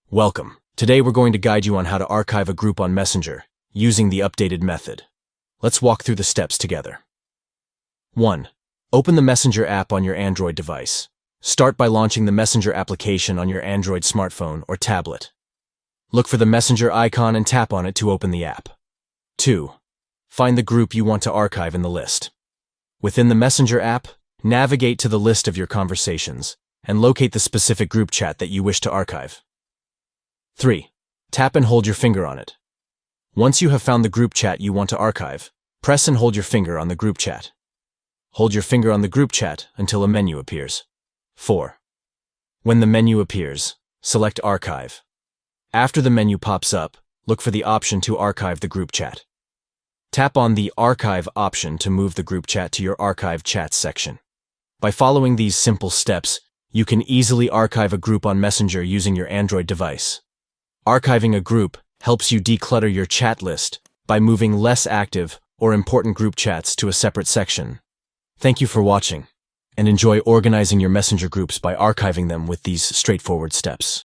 Welcome. Today we're going to guide you on how to archive a group on Messenger using the updated method. Let's walk through the steps together. 1. Open the Messenger app on your Android device. Start by launching the Messenger application on your Android smartphone or tablet. Look for the Messenger icon and tap on it to open the app. 2. Find the group you want to archive in the list. Within the Messenger app, navigate to the list of your conversations and locate the specific group chat that you wish to archive. 3. Tap and hold your finger on it. Once you have found the group chat you want to archive, press and hold your finger on the group chat. Hold your finger on the group chat until a menu appears. 4. When the menu appears, select Archive. After the menu pops up, look for the option to archive the group chat. Tap on the Archive option to move the group chat to your Archive Chats section. By following these simple steps, you can easily archive a group on Messenger using your Android device. Archiving a group helps you declutter your chat list by moving less active or important group chats to a separate section. Thank you for watching, and enjoy organizing your Messenger groups by archiving them with these straightforward steps.